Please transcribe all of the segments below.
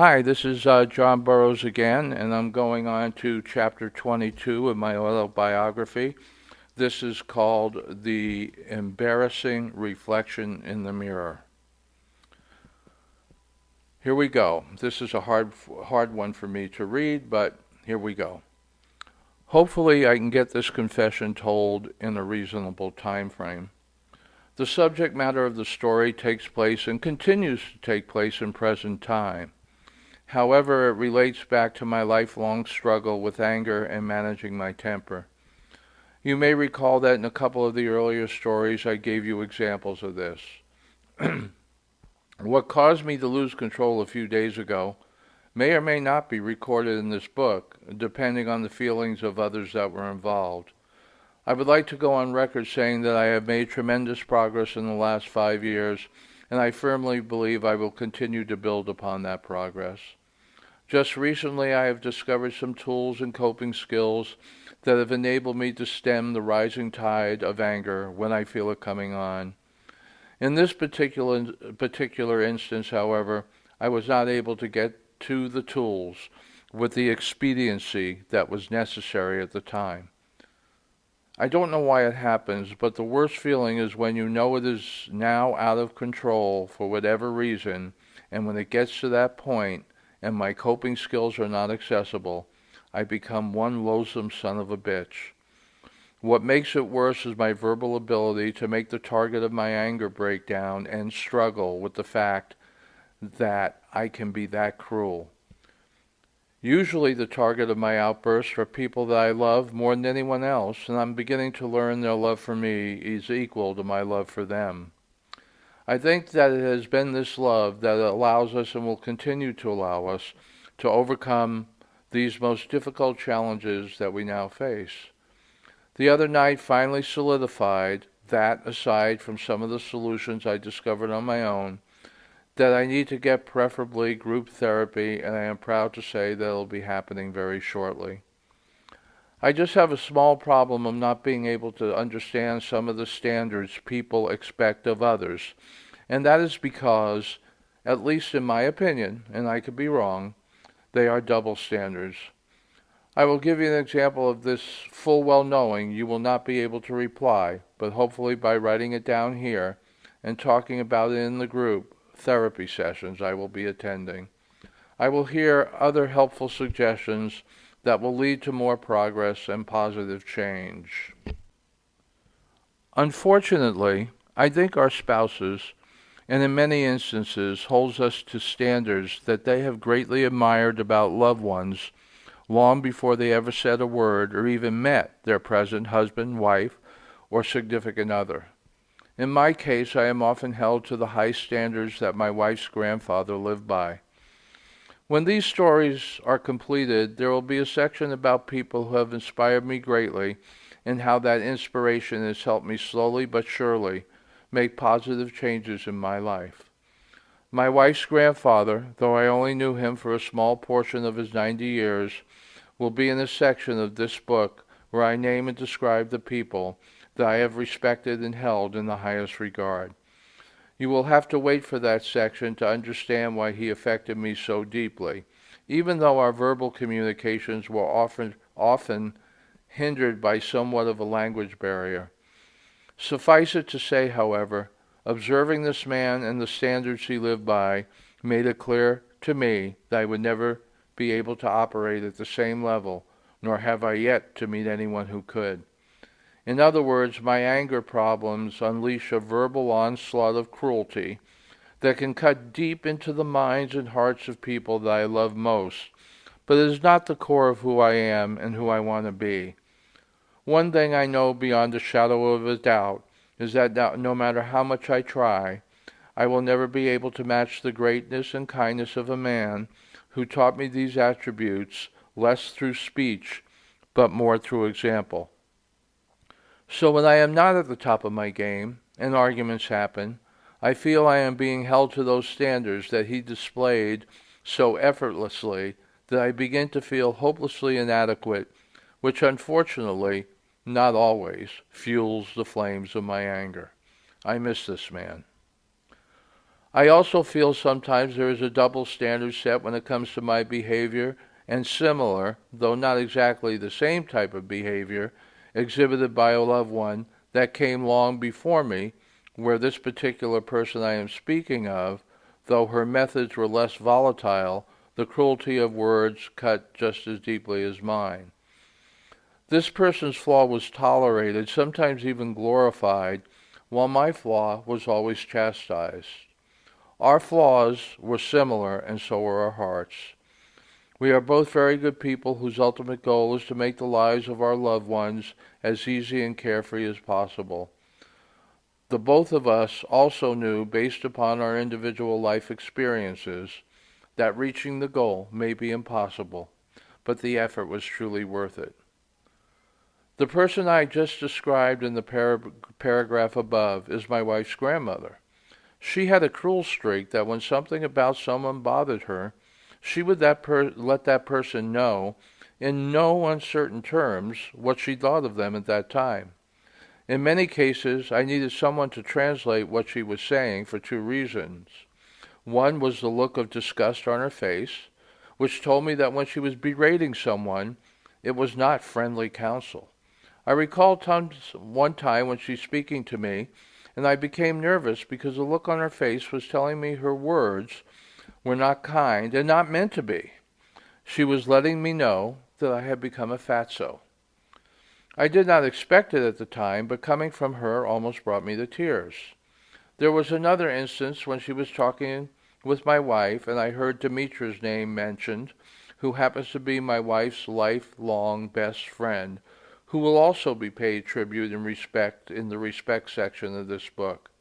Hi, this is John Burroughs again, and I'm going on to chapter 22 of my autobiography. This is called The Embarrassing Reflection in the Mirror. Here we go. This is a hard one for me to read, but here we go. Hopefully I can get this confession told in a reasonable time frame. The subject matter of the story takes place and continues to take place in present time. However, it relates back to my lifelong struggle with anger and managing my temper. You may recall that in a couple of the earlier stories I gave you examples of this. What caused me to lose control a few days ago may or may not be recorded in this book, depending on the feelings of others that were involved. I would like to go on record saying that I have made tremendous progress in the last 5 years, and I firmly believe I will continue to build upon that progress. Just recently, I have discovered some tools and coping skills that have enabled me to stem the rising tide of anger when I feel it coming on. In this particular instance, however, I was not able to get to the tools with the expediency that was necessary at the time. I don't know why it happens, but the worst feeling is when you know it is now out of control for whatever reason, and when it gets to that point, and my coping skills are not accessible, I become one loathsome son of a bitch. What makes it worse is my verbal ability to make the target of my anger break down and struggle with the fact that I can be that cruel. Usually the target of my outbursts are people that I love more than anyone else, and I'm beginning to learn their love for me is equal to my love for them. I think that it has been this love that allows us and will continue to allow us to overcome these most difficult challenges that we now face. The other night finally solidified that, aside from some of the solutions I discovered on my own, that I need to get preferably group therapy, and I am proud to say that it will be happening very shortly. I just have a small problem of not being able to understand some of the standards people expect of others, and that is because, at least in my opinion, and I could be wrong, they are double standards. I will give you an example of this full well knowing you will not be able to reply, but hopefully by writing it down here and talking about it in the group therapy sessions I will be attending, I will hear other helpful suggestions that will lead to more progress and positive change. Unfortunately, I think our spouses, and in many instances holds us to standards that they have greatly admired about loved ones long before they ever said a word or even met their present husband, wife, or significant other. In my case, I am often held to the high standards that my wife's grandfather lived by. When these stories are completed, there will be a section about people who have inspired me greatly and how that inspiration has helped me slowly but surely make positive changes in my life. My wife's grandfather, though I only knew him for a small portion of his 90 years, will be in a section of this book where I name and describe the people that I have respected and held in the highest regard. You will have to wait for that section to understand why he affected me so deeply, even though our verbal communications were often hindered by somewhat of a language barrier. Suffice it to say, however, observing this man and the standards he lived by made it clear to me that I would never be able to operate at the same level, nor have I yet to meet anyone who could. In other words, my anger problems unleash a verbal onslaught of cruelty that can cut deep into the minds and hearts of people that I love most, but it is not the core of who I am and who I want to be. One thing I know beyond a shadow of a doubt is that no matter how much I try, I will never be able to match the greatness and kindness of a man who taught me these attributes less through speech, but more through example. So when I am not at the top of my game, and arguments happen, I feel I am being held to those standards that he displayed so effortlessly that I begin to feel hopelessly inadequate, which unfortunately, not always, fuels the flames of my anger. I miss this man. I also feel sometimes there is a double standard set when it comes to my behavior, and similar, though not exactly the same type of behavior, exhibited by a loved one that came long before me, where this particular person I am speaking of, though her methods were less volatile, the cruelty of words cut just as deeply as mine. This person's flaw was tolerated, sometimes even glorified, while my flaw was always chastised. Our flaws were similar, and so were our hearts. We are both very good people whose ultimate goal is to make the lives of our loved ones as easy and carefree as possible. The both of us also knew, based upon our individual life experiences, that reaching the goal may be impossible, but the effort was truly worth it. The person I just described in the paragraph above is my wife's grandmother. She had a cruel streak that when something about someone bothered her, she would let that person know, in no uncertain terms, what she thought of them at that time. In many cases, I needed someone to translate what she was saying for two reasons. One was the look of disgust on her face, which told me that when she was berating someone, it was not friendly counsel. I recall one time when she's speaking to me, and I became nervous because the look on her face was telling me her words were not kind and not meant to be. She was letting me know that I had become a fatso. I did not expect it at the time, but coming from her almost brought me to tears. There was another instance when she was talking with my wife, and I heard Demetra's name mentioned, who happens to be my wife's lifelong best friend, who will also be paid tribute and respect in the respect section of this book.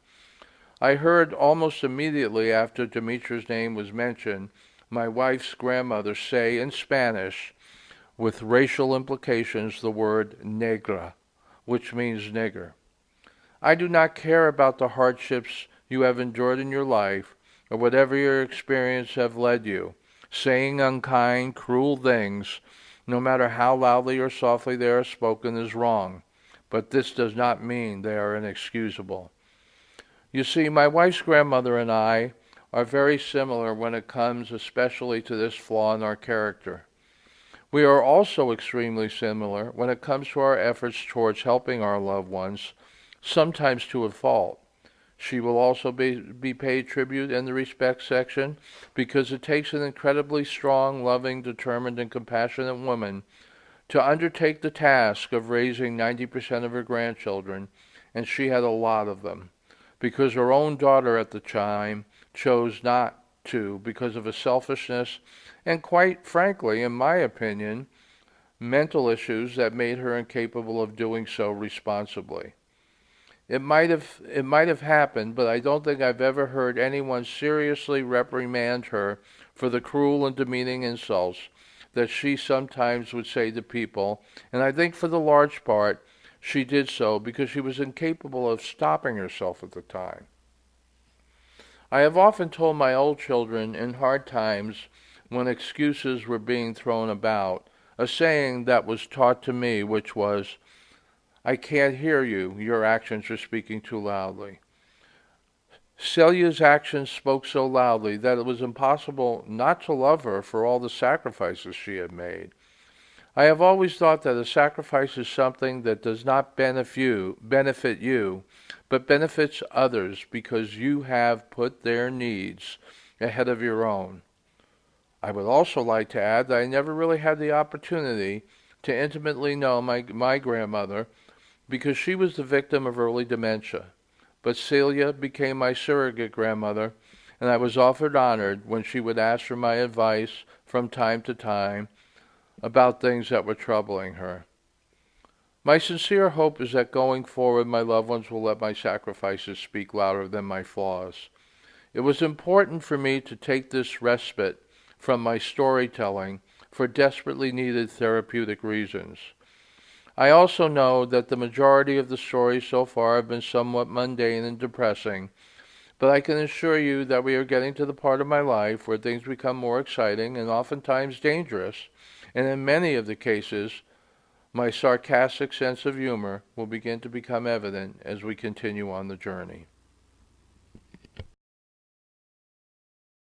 I heard almost immediately after Demetra's name was mentioned, my wife's grandmother say in Spanish, with racial implications, the word negra, which means nigger. I do not care about the hardships you have endured in your life, or whatever your experience have led you. Saying unkind, cruel things, no matter how loudly or softly they are spoken, is wrong, but this does not mean they are inexcusable. You see, my wife's grandmother and I are very similar when it comes especially to this flaw in our character. We are also extremely similar when it comes to our efforts towards helping our loved ones, sometimes to a fault. She will also be paid tribute in the respect section because it takes an incredibly strong, loving, determined, and compassionate woman to undertake the task of raising 90% of her grandchildren, and she had a lot of them, because her own daughter at the time chose not to because of a selfishness and, quite frankly, in my opinion, mental issues that made her incapable of doing so responsibly. It might have happened, but I don't think I've ever heard anyone seriously reprimand her for the cruel and demeaning insults that she sometimes would say to people, and I think for the large part she did so because she was incapable of stopping herself at the time. I have often told my old children in hard times when excuses were being thrown about, a saying that was taught to me, which was, "I can't hear you. Your actions are speaking too loudly." Celia's actions spoke so loudly that it was impossible not to love her for all the sacrifices she had made. I have always thought that a sacrifice is something that does not benefit you, but benefits others because you have put their needs ahead of your own. I would also like to add that I never really had the opportunity to intimately know my grandmother because she was the victim of early dementia. But Celia became my surrogate grandmother, and I was often honored when she would ask for my advice from time to time about things that were troubling her. My sincere hope is that going forward my loved ones will let my sacrifices speak louder than my flaws. It was important for me to take this respite from my storytelling for desperately needed therapeutic reasons. I also know that the majority of the stories so far have been somewhat mundane and depressing, but I can assure you that we are getting to the part of my life where things become more exciting and oftentimes dangerous, and in many of the cases, my sarcastic sense of humor will begin to become evident as we continue on the journey.